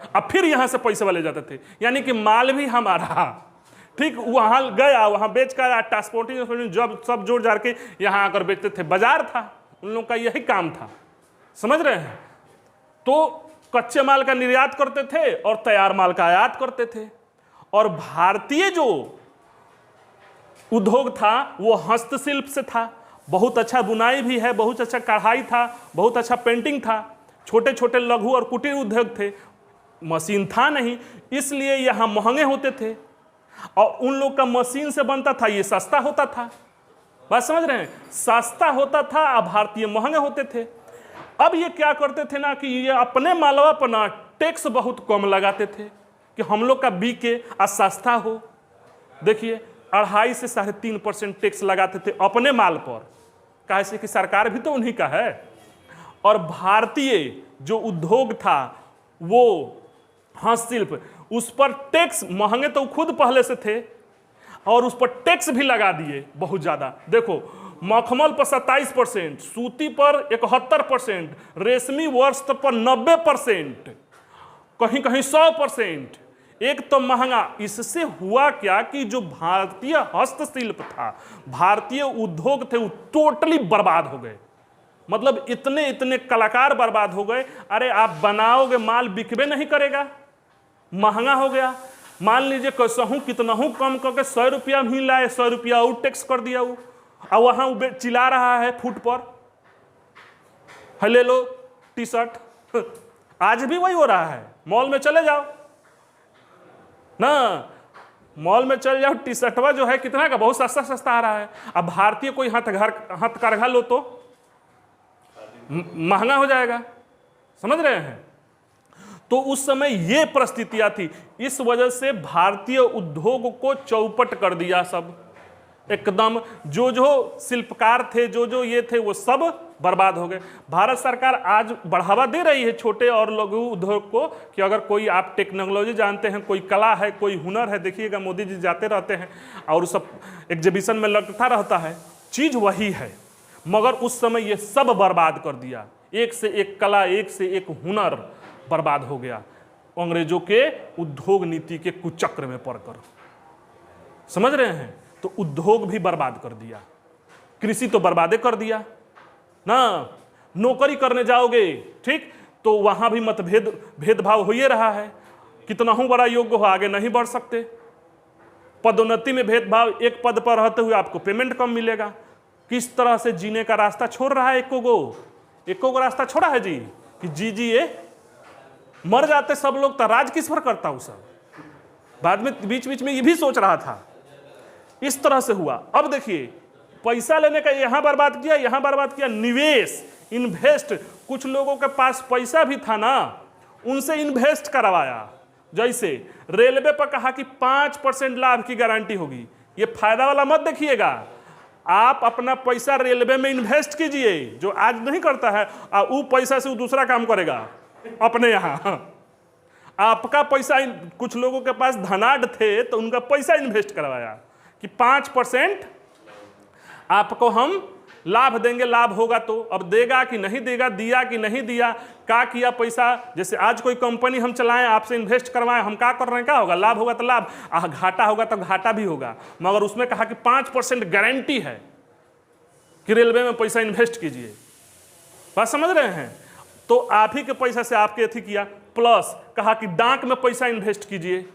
अब फिर यहाँ से पैसे वाले जाते थे, यानी कि माल भी हमारा, ठीक, वहां गया, वहां बेच कर आया, ट्रांसपोर्टिंग जब सब जोड़ जाड़ के यहाँ आकर बेचते थे। बाजार था, उन लोग का यही काम था। समझ रहे हैं? तो कच्चे माल का निर्यात करते थे और तैयार माल का आयात करते थे। और भारतीय जो उद्योग था वो हस्तशिल्प से था। बहुत अच्छा बुनाई भी है, बहुत अच्छा कढ़ाई था, बहुत अच्छा पेंटिंग था, छोटे छोटे लघु और कुटीर उद्योग थे। मशीन था नहीं, इसलिए यहाँ महंगे होते थे, और उन लोग का मशीन से बनता था, ये सस्ता होता था। बात समझ रहे हैं, सस्ता होता था, अब भारतीय महंगे होते थे। अब ये क्या करते थे ना कि ये अपने मालवा पर ना टैक्स बहुत कम लगाते थे कि हम लोग का बिके और सस्ता हो। देखिए 2.5 से 3.5% टैक्स लगाते थे अपने माल पर, कैसे कि सरकार भी तो उन्हीं का है। और भारतीय जो उद्योग था वो हस्तशिल्प, उस पर टैक्स महंगे तो खुद पहले से थे और उस पर टैक्स भी लगा दिए बहुत ज़्यादा। देखो मखमल पर 27%, सूती पर 71%, रेशमी वस्त्र पर 90%, कहीं कहीं 100%, एक तो महंगा। इससे हुआ क्या कि जो भारतीय हस्तशिल्प था, भारतीय उद्योग थे, वो टोटली बर्बाद हो गए। मतलब इतने इतने कलाकार बर्बाद हो गए। अरे आप बनाओगे माल बिकबे नहीं करेगा, महंगा हो गया। मान लीजिए कैसा हूँ कितना हूँ कम करके 100 रुपया भी लाए, 100 रुपया और टैक्स कर दिया वो, और वहाँ चिल्ला रहा है फुट पर, है ले लो टी शर्ट। आज भी वही हो रहा है। मॉल में चले जाओ ना, मॉल में चले जाओ, टी शर्टवा जो है कितना का, बहुत सस्ता सस्ता आ रहा है। अब भारतीय कोई हथकरघा लो तो महंगा हो जाएगा, समझ रहे हैं। तो उस समय ये परिस्थितियां थी, इस वजह से भारतीय उद्योग को चौपट कर दिया सब एकदम। जो जो शिल्पकार थे, जो जो ये थे, वो सब बर्बाद हो गए। भारत सरकार आज बढ़ावा दे रही है छोटे और लघु उद्योग को कि अगर कोई आप टेक्नोलॉजी जानते हैं, कोई कला है, कोई हुनर है, देखिएगा मोदी जी जाते रहते हैं और सब एग्जीबिशन में लगता रहता है, चीज़ वही है। मगर उस समय ये सब बर्बाद कर दिया, एक से एक कला, एक से एक हुनर बर्बाद हो गया अंग्रेजों के उद्योग नीति के कुचक्र में पड़कर, समझ रहे हैं। तो उद्योग भी बर्बाद कर दिया, कृषि तो बर्बादे कर दिया ना। नौकरी करने जाओगे ठीक, तो वहां भी भेदभाव हो ही रहा है, कितना हूं बड़ा योग्य हो आगे नहीं बढ़ सकते। पदोन्नति में भेदभाव, एक पद पर रहते हुए आपको पेमेंट कम मिलेगा। किस तरह से जीने का रास्ता छोड़ रहा है, एको गो रास्ता छोड़ा है जी कि जी मर जाते सब लोग तो राज किस पर करता हूं सब। बाद में बीच बीच में ये भी सोच रहा था, इस तरह से हुआ। अब देखिए पैसा लेने का यहां बर्बाद किया, यहां बर्बाद किया। निवेश, इन्वेस्ट, कुछ लोगों के पास पैसा भी था ना, उनसे इन्वेस्ट करवाया। जैसे रेलवे पर कहा कि 5% लाभ की गारंटी होगी। ये फायदा वाला मत देखिएगा, आप अपना पैसा रेलवे में इन्वेस्ट कीजिए, जो आज नहीं करता है, और वो पैसा से वो दूसरा काम करेगा अपने यहाँ। आपका पैसा, कुछ लोगों के पास धनाढ़ थे तो उनका पैसा इन्वेस्ट करवाया कि 5% आपको हम लाभ देंगे, लाभ होगा तो। अब देगा कि नहीं देगा, दिया कि नहीं दिया, क्या किया पैसा। जैसे आज कोई कंपनी हम चलाएं, आपसे इन्वेस्ट करवाएं, हम क्या कर रहे हैं, क्या होगा, लाभ होगा तो लाभ, घाटा होगा तो घाटा भी होगा। मगर उसमें कहा कि 5% गारंटी है कि रेलवे में पैसा इन्वेस्ट कीजिए। बात समझ रहे हैं। तो आप ही के पैसा से आपके अथी किया, प्लस कहा कि डाक में पैसा इन्वेस्ट कीजिए,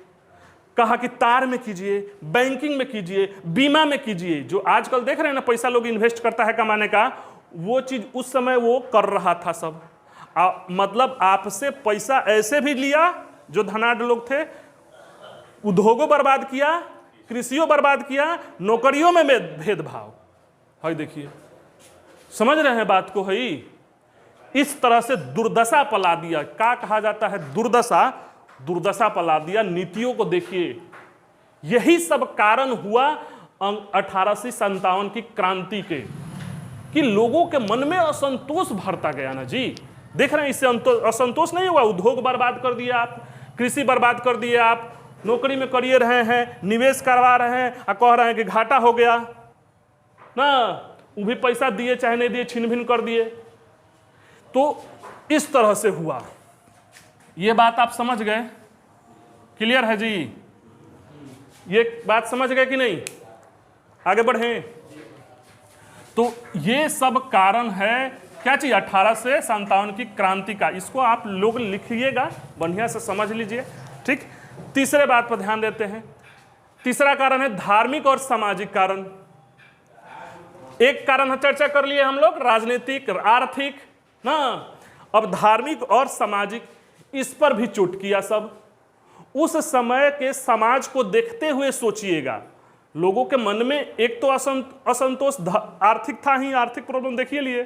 कहा कि तार में कीजिए, बैंकिंग में कीजिए, बीमा में कीजिए। जो आजकल देख रहे हैं ना पैसा लोग इन्वेस्ट करता है कमाने का, वो चीज उस समय वो कर रहा था सब। मतलब आपसे पैसा ऐसे भी लिया जो धनाढ़ लोग थे, उद्योगों बर्बाद किया, कृषियों बर्बाद किया, नौकरियों में भेदभाव है। देखिए समझ रहे हैं बात को है। इस तरह से दुर्दशा पला दिया। क्या कहा जाता है, दुर्दशा पला दिया नीतियों को। देखिए यही सब कारण हुआ 1857 की क्रांति के, कि लोगों के मन में असंतोष भरता गया ना जी। देख रहे हैं, इससे असंतोष नहीं हुआ। उद्योग बर्बाद कर दिया आप, कृषि बर्बाद कर दिए आप, नौकरी में करिए रहे हैं, निवेश करवा रहे हैं और कह रहे हैं कि घाटा हो गया ना, वो भी पैसा दिए चाहे नहीं दिए, छीन भिन कर दिए। तो इस तरह से हुआ। ये बात आप समझ गए, क्लियर है जी। ये बात समझ गए कि नहीं, आगे बढ़ें। तो ये सब कारण है क्या चीज, 1857 की क्रांति का। इसको आप लोग लिखिएगा, बढ़िया से समझ लीजिए ठीक। तीसरे बात पर ध्यान देते हैं। तीसरा कारण है धार्मिक और सामाजिक कारण। एक कारण चर्चा कर लिए हम लोग, राजनीतिक, आर्थिक ना। अब धार्मिक और सामाजिक, इस पर भी चोट किया सब। उस समय के समाज को देखते हुए सोचिएगा, लोगों के मन में एक तो असंतोष आर्थिक था ही, आर्थिक प्रॉब्लम देखिए लिए,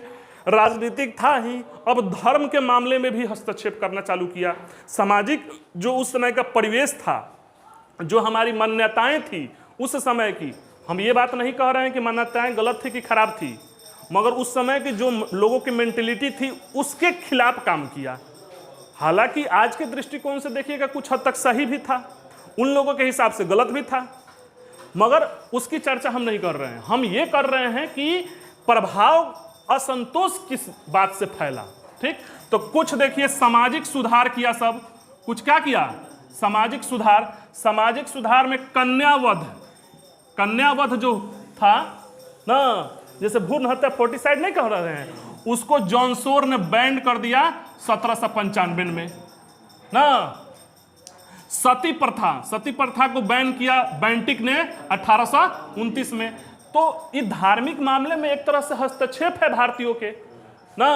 राजनीतिक था ही, अब धर्म के मामले में भी हस्तक्षेप करना चालू किया। सामाजिक जो उस समय का परिवेश था, जो हमारी मान्यताएं थी उस समय की, हम ये बात नहीं कह रहे हैं कि मान्यताएं गलत थी कि खराब थी, मगर उस समय की जो लोगों की मेंटेलिटी थी उसके खिलाफ काम किया। हालांकि आज के दृष्टिकोण से देखिएगा कुछ हद तक सही भी था, उन लोगों के हिसाब से गलत भी था, मगर उसकी चर्चा हम नहीं कर रहे हैं। हम ये कर रहे हैं कि प्रभाव असंतोष किस बात से फैला। ठीक, तो कुछ देखिए सामाजिक सुधार किया सब। कुछ क्या किया? सामाजिक सुधार। सामाजिक सुधार में कन्यावध जो था ना, जैसे भ्रूण हत्या 40 नहीं कह रहे हैं, उसको जॉन सोर ने बैंड कर दिया 1795 में ना। सती प्रथा को बैन किया बेंटिक ने 1829 में। तो ये धार्मिक मामले में एक तरह से हस्तक्षेप है भारतीयों के ना।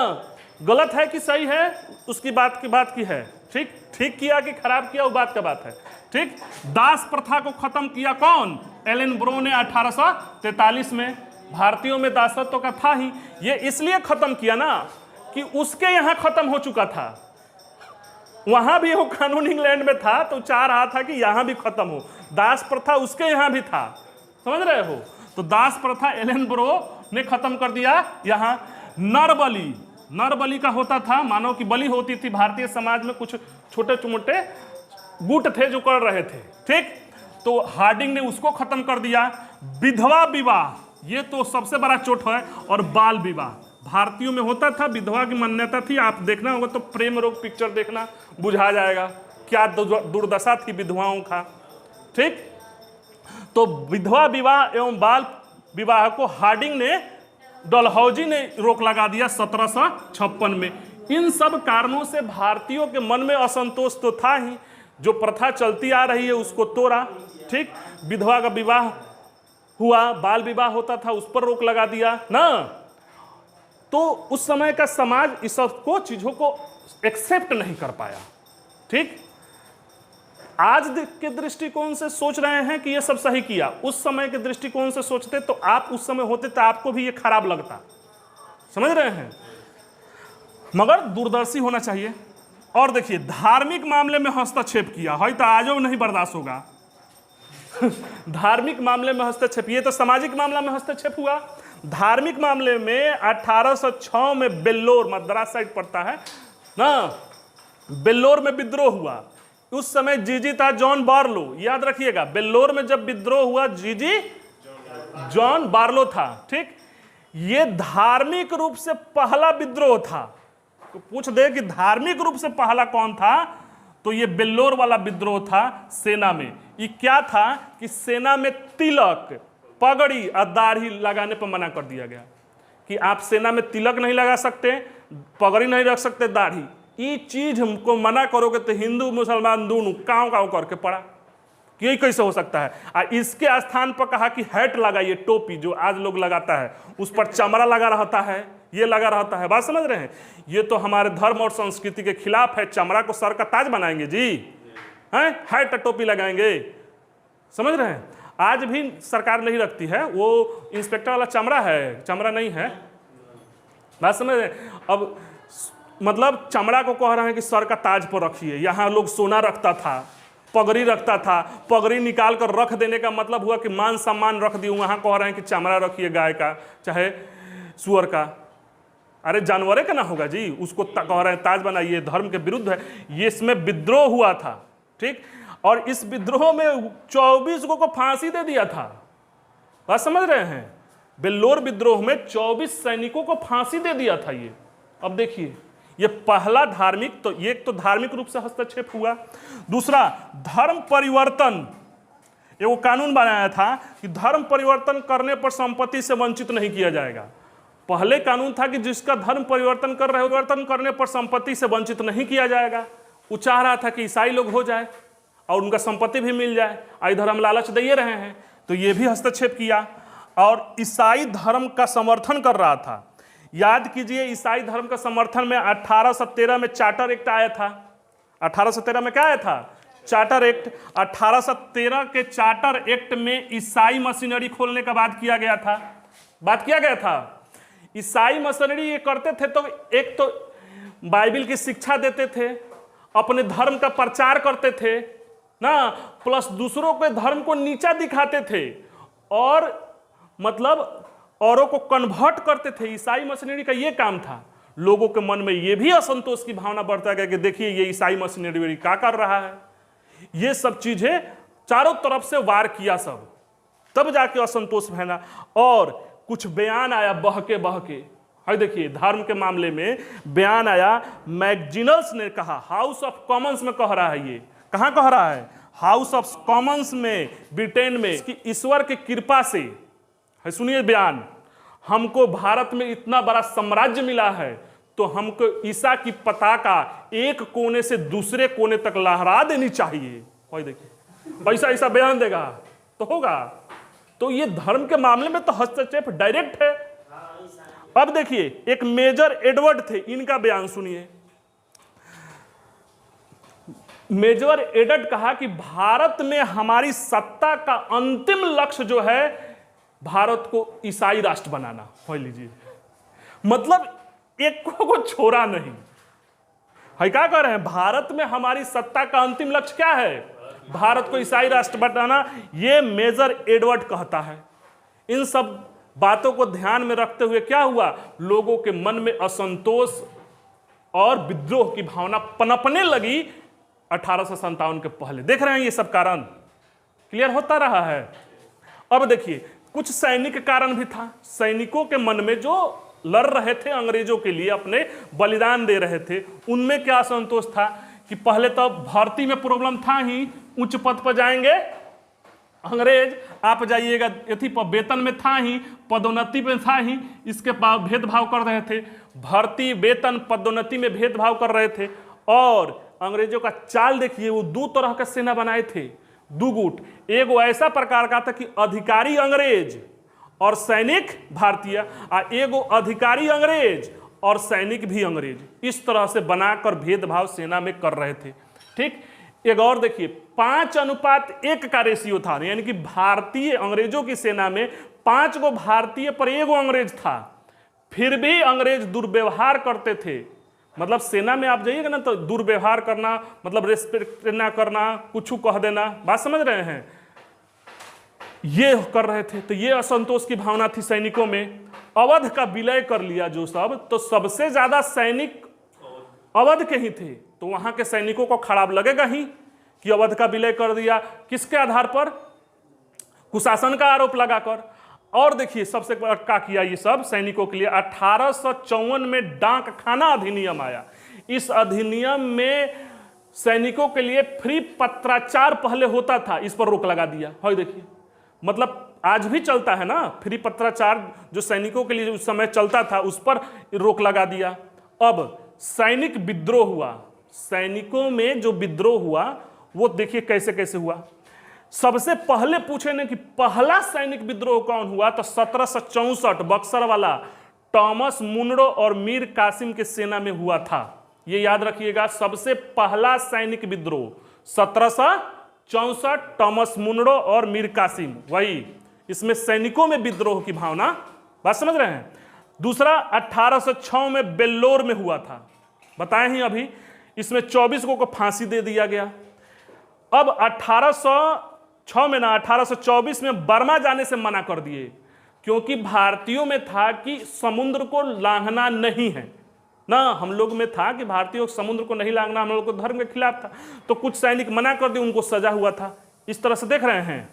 गलत है कि सही है उसकी बात की है, ठीक किया कि खराब किया वो बात का बात है। ठीक, दास प्रथा को खत्म किया कौन? एलन ब्रो ने 1843 में। भारतीयों में दासत्व का था ही, ये इसलिए खत्म किया ना कि उसके यहाँ खत्म हो चुका था, वहां भी वो कानून इंग्लैंड में था तो चाह रहा था कि यहां भी खत्म हो। दास प्रथा उसके यहां भी था, समझ रहे हो? तो दास प्रथा एलन ब्रो ने खत्म कर दिया। यहां नर बलि का होता था, मानव की बलि होती थी भारतीय समाज में, कुछ छोटे मोटे गुट थे जो कर रहे थे। ठीक, तो हार्डिंग ने उसको खत्म कर दिया। विधवा विवाह, ये तो सबसे बड़ा चोट है। और बाल विवाह भारतीयों में होता था, विधवा की मान्यता थी। आप देखना होगा तो प्रेम रोग पिक्चर देखना, बुझा जाएगा क्या दुर्दशा थी विधवाओं का। ठीक, तो विधवा विवाह एवं बाल विवाह को हार्डिंग ने, डलहौजी ने रोक लगा दिया 1756 में। इन सब कारणों से भारतीयों के मन में असंतोष तो था ही, जो प्रथा चलती आ रही है उसको तोड़ा। ठीक, विधवा का विवाह हुआ, बाल विवाह होता था उस पर रोक लगा दिया ना। तो उस समय का समाज इस सबको चीजों को एक्सेप्ट नहीं कर पाया। ठीक, आज के दृष्टिकोण से सोच रहे हैं कि ये सब सही किया, उस समय के दृष्टिकोण से सोचते तो आप उस समय होते तो आपको भी ये खराब लगता, समझ रहे हैं? मगर दूरदर्शी होना चाहिए। और देखिए धार्मिक मामले में हस्तक्षेप किया है तो आजो नहीं बर्दाश्त होगा। धार्मिक मामले में हस्तक्षेप, ये तो सामाजिक मामला में हस्तक्षेप हुआ। धार्मिक मामले में 1806 में बेल्लोर, मद्रास साइड पड़ता है ना, बेल्लोर में विद्रोह हुआ। उस समय जीजी था जॉन बार्लो, याद रखिएगा। बेल्लोर में जब विद्रोह हुआ जीजी जॉन बार्लो था। ठीक, ये धार्मिक रूप से पहला विद्रोह था। तो पूछ दे कि धार्मिक रूप से पहला कौन था, तो ये बेल्लोर वाला विद्रोह था सेना में। ये क्या था कि सेना में तिलक, पगड़ी और दाढ़ी लगाने पर मना कर दिया गया कि आप सेना में तिलक नहीं लगा सकते, पगड़ी नहीं रख सकते, दाढ़ी। ये चीज हमको मना करोगे तो हिंदू मुसलमान दोनों काव करके पड़ा कि ये कैसे हो सकता है। और इसके स्थान पर कहा कि हैट लगाइए, टोपी जो आज लोग लगाता है, उस पर चमड़ा लगा रहता है, ये लगा रहता है। बात समझ रहे हैं? ये तो हमारे धर्म और संस्कृति के खिलाफ है। चमड़ा को सर का ताज बनाएंगे जी, हैं, हैट टोपी लगाएंगे, समझ रहे हैं? आज भी सरकार नहीं रखती है, वो इंस्पेक्टर वाला चमड़ा है, चमड़ा नहीं है। बात समझ रहे हैं? अब मतलब चमड़ा को कह रहे हैं कि सर का ताज पर रखिए। यहाँ लोग सोना रखता था, पगड़ी रखता था, पगड़ी निकाल कर रख देने का मतलब हुआ कि मान सम्मान रख दिए। वहाँ कह रहे हैं कि चमड़ा रखिए गाय का चाहे सुअर का। अरे जानवरे का ना होगा जी, उसको कह रहे हैं ताज बनाइए, धर्म के विरुद्ध है। ये इसमें विद्रोह हुआ था। ठीक, और इस विद्रोह में 24 को फांसी दे दिया था। बात समझ रहे हैं? बेल्लोर विद्रोह में 24 सैनिकों को फांसी दे दिया था ये। अब देखिए ये पहला धार्मिक, तो ये तो धार्मिक रूप से हस्तक्षेप हुआ। दूसरा धर्म परिवर्तन, ये वो कानून बनाया था कि धर्म परिवर्तन करने पर संपत्ति से वंचित नहीं किया जाएगा। पहले कानून था कि जिसका धर्म परिवर्तन कर रहे, परिवर्तन करने पर संपत्ति से वंचित नहीं किया जाएगा। वो चाह रहा था कि ईसाई लोग हो जाए और उनका संपत्ति भी मिल जाए, इधर हम लालच दे रहे हैं, तो ये भी हस्तक्षेप किया। और ईसाई धर्म का समर्थन कर रहा था। याद कीजिए ईसाई धर्म का समर्थन में 1813 में चार्टर एक्ट आया था। 1813 में क्या आया था? Charter act. 1813 के चार्टर एक्ट में ईसाई मशीनरी खोलने का बात किया गया था। ईसाई मशीनरी ये करते थे तो एक तो बाइबिल की शिक्षा देते थे, अपने धर्म का प्रचार करते थे ना, प्लस दूसरों के धर्म को नीचा दिखाते थे और मतलब औरों को कन्वर्ट करते थे। ईसाई मशीनरी का ये काम था। लोगों के मन में ये भी असंतोष की भावना बढ़ता गया कि देखिए ये ईसाई मशीनरी क्या कर रहा है। ये सब चीजें चारों तरफ से वार किया सब, तब जाके असंतोष फैला और कुछ बयान आया बहके। हाय देखिए, धर्म के मामले में बयान आया। मैगजिनल्स ने कहा, हाउस ऑफ कॉमन्स में कह रहा है, ये कहां कह रहा है? हाउस ऑफ कॉमन्स में, ब्रिटेन में, कि ईश्वर की कृपा से, सुनिए बयान, हमको भारत में इतना बड़ा साम्राज्य मिला है तो हमको ईसा की पताका एक कोने से दूसरे कोने तक लहरा देनी चाहिए। कोई देखिए ऐसा बयान देगा तो होगा। तो ये धर्म के मामले में तो हस्तक्षेप डायरेक्ट है। अब देखिए, एक मेजर एडवर्ड थे, इनका बयान सुनिए। मेजर एडवर्ड कहा कि भारत में हमारी सत्ता का अंतिम लक्ष्य जो है भारत को ईसाई राष्ट्र बनाना। हो लीजिए, मतलब एक को छोड़ा नहीं है। क्या कह रहे हैं? भारत में हमारी सत्ता का अंतिम लक्ष्य क्या है? भारत को ईसाई राष्ट्र बनाना। ये मेजर एडवर्ड कहता है। इन सब बातों को ध्यान में रखते हुए क्या हुआ? लोगों के मन में असंतोष और विद्रोह की भावना पनपने लगी 1857 के पहले। देख रहे हैं ये सब कारण क्लियर होता रहा है। अब देखिए, कुछ सैनिक कारण भी था। सैनिकों के मन में जो लड़ रहे थे अंग्रेजों के लिए, अपने बलिदान दे रहे थे, उनमें क्या असंतोष था कि पहले तो भर्ती में प्रॉब्लम था ही, उच्च पद पर जाएंगे अंग्रेज, आप जाइएगा यथी पर, वेतन में था ही, पदोन्नति में था ही, इसके भेदभाव कर रहे थे। भर्ती, वेतन, पदोन्नति में भेदभाव कर रहे थे। और अंग्रेजों का चाल देखिए, वो दो तरह का सेना बनाए थे, दो गुट। एक वो ऐसा प्रकार का था कि अधिकारी अंग्रेज और सैनिक भारतीय, एगो अधिकारी अंग्रेज और सैनिक भी अंग्रेज। इस तरह से बनाकर भेदभाव सेना में कर रहे थे। ठीक, एक और देखिए, 5:1 का रेशियो था, यानी कि भारतीय अंग्रेजों की सेना में 5 गो भारतीय पर 1 गो अंग्रेज था। फिर भी अंग्रेज दुर्व्यवहार करते थे। मतलब सेना में आप जाइएगा ना तो दुर्व्यवहार करना, मतलब रेस्पेक्ट ना करना, कुछ कह देना, बात समझ रहे हैं, ये कर रहे थे। तो ये असंतोष की भावना थी सैनिकों में। अवध का विलय कर लिया जो सब, तो सबसे ज्यादा सैनिक अवध के ही थे। तो वहां के सैनिकों को खराब लगेगा ही कि अवध का विलय कर दिया। किसके आधार पर? कुशासन का आरोप लगाकर। और देखिए, सबसे क्या किया ये सब सैनिकों के लिए? 1854 में डाक खाना अधिनियम आया। इस अधिनियम में सैनिकों के लिए फ्री पत्राचार पहले होता था, इस पर रोक लगा दिया। हाँ देखिए, मतलब आज भी चलता है ना फ्री पत्राचार, जो सैनिकों के लिए उस समय चलता था, उस पर रोक लगा दिया। अब सैनिक विद्रोह हुआ। सैनिकों में जो विद्रोह हुआ वो देखिए कैसे कैसे हुआ। सबसे पहले पूछे ने कि पहला सैनिक विद्रोह कौन हुआ, तो 1764 बक्सर वाला टॉमस मुनरो और मीर कासिम के सेना में हुआ था। ये याद रखिएगा, सबसे पहला सैनिक विद्रोह 1764, टॉमस मुनरो और मीर कासिम, वही। इसमें सैनिकों में विद्रोह की भावना, बात समझ रहे हैं। दूसरा 1806 में बेल्लोर में हुआ था, बताए ही अभी। इसमें 24 को फांसी दे दिया गया। अब 1806 में ना 1824 में बर्मा जाने से मना कर दिए, क्योंकि भारतीयों में था कि समुद्र को लांघना नहीं है ना। हम लोग में था कि भारतीयों को समुद्र को नहीं लांघना, हम लोग को धर्म के खिलाफ था। तो कुछ सैनिक मना कर दिए, उनको सजा हुआ था। इस तरह से देख रहे हैं।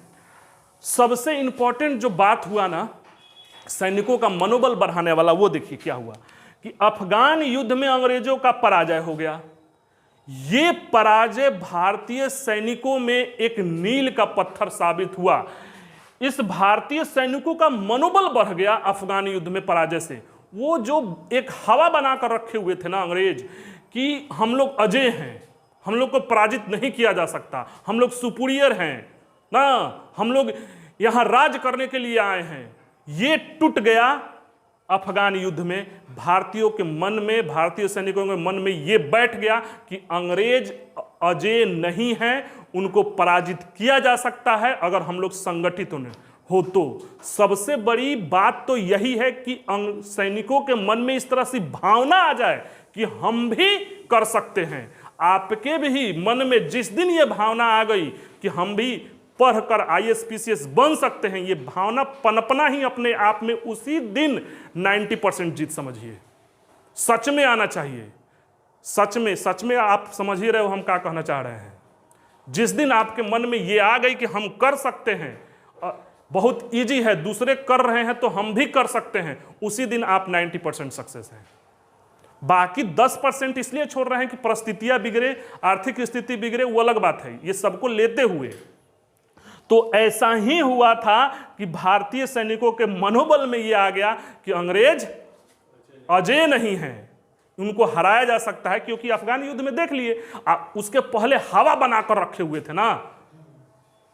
सबसे इंपॉर्टेंट जो बात हुआ ना सैनिकों का मनोबल बढ़ाने वाला, वो देखिए क्या हुआ कि अफगान युद्ध में अंग्रेजों का पराजय हो गया। ये पराजय भारतीय सैनिकों में एक मील का पत्थर साबित हुआ। इस भारतीय सैनिकों का मनोबल बढ़ गया अफगान युद्ध में पराजय से। वो जो एक हवा बनाकर रखे हुए थे ना अंग्रेज कि हम लोग अजय हैं, हम लोग को पराजित नहीं किया जा सकता, हम लोग सुपीरियर हैं ना, हम लोग यहां राज करने के लिए आए हैं, ये टूट गया अफगान युद्ध में भारतीयों के मन में, भारतीय सैनिकों के मन में ये बैठ गया कि अंग्रेज अजेय नहीं हैं, उनको पराजित किया जा सकता है अगर हम लोग संगठित हो तो। सबसे बड़ी बात तो यही है कि सैनिकों के मन में इस तरह से भावना आ जाए कि हम भी कर सकते हैं। आपके भी मन में जिस दिन ये भावना आ गई कि हम भी पढ़कर IAS PCS बन सकते हैं, ये भावना पनपना ही अपने आप में उसी दिन 90% जीत समझिए। सच में आना चाहिए, सच में आप समझ ही रहे हो हम क्या कहना चाह रहे हैं। जिस दिन आपके मन में ये आ गई कि हम कर सकते हैं, बहुत इजी है, दूसरे कर रहे हैं तो हम भी कर सकते हैं, उसी दिन आप 90% सक्सेस हैं। बाकी 10% इसलिए छोड़ रहे हैं कि परिस्थितियां बिगड़े, आर्थिक स्थिति बिगड़े, वो अलग बात है। ये सबको लेते हुए तो ऐसा ही हुआ था कि भारतीय सैनिकों के मनोबल में ये आ गया कि अंग्रेज अजेय नहीं हैं, उनको हराया जा सकता है। क्योंकि अफगान युद्ध में देख लिए, उसके पहले हवा बनाकर रखे हुए थे ना,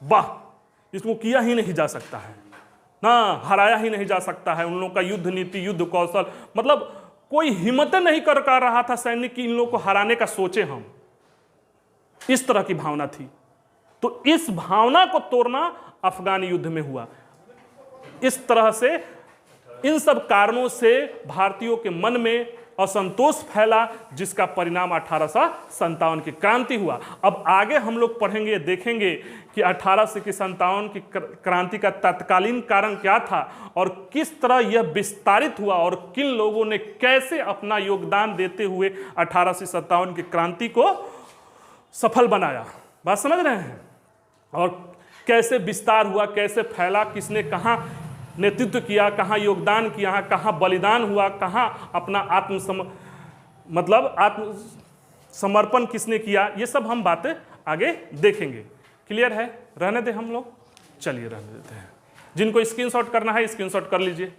वाह, इसको किया ही नहीं जा सकता है ना, हराया ही नहीं जा सकता है। उन लोगों का युद्ध नीति, युद्ध कौशल, मतलब कोई हिम्मत नहीं कर रहा था सैनिक की इन लोगों को हराने का सोचे हम, इस तरह की भावना थी। तो इस भावना को तोड़ना अफगान युद्ध में हुआ। इस तरह से इन सब कारणों से भारतीयों के मन में असंतोष फैला, जिसका परिणाम 1857 की क्रांति हुआ। अब आगे हम लोग पढ़ेंगे, देखेंगे कि 1857 की क्रांति का तत्कालीन कारण क्या था और किस तरह यह विस्तारित हुआ और किन लोगों ने कैसे अपना योगदान देते हुए 1857 की क्रांति को सफल बनाया। बात समझ रहे हैं? और कैसे विस्तार हुआ, कैसे फैला, किसने कहाँ नेतृत्व किया, कहाँ योगदान किया, कहाँ बलिदान हुआ, कहाँ अपना आत्मसमर्पण किसने किया, ये सब हम बातें आगे देखेंगे। क्लियर है? रहने दे हम लोग, चलिए रहने देते हैं। जिनको स्क्रीनशॉट करना है स्क्रीनशॉट कर लीजिए।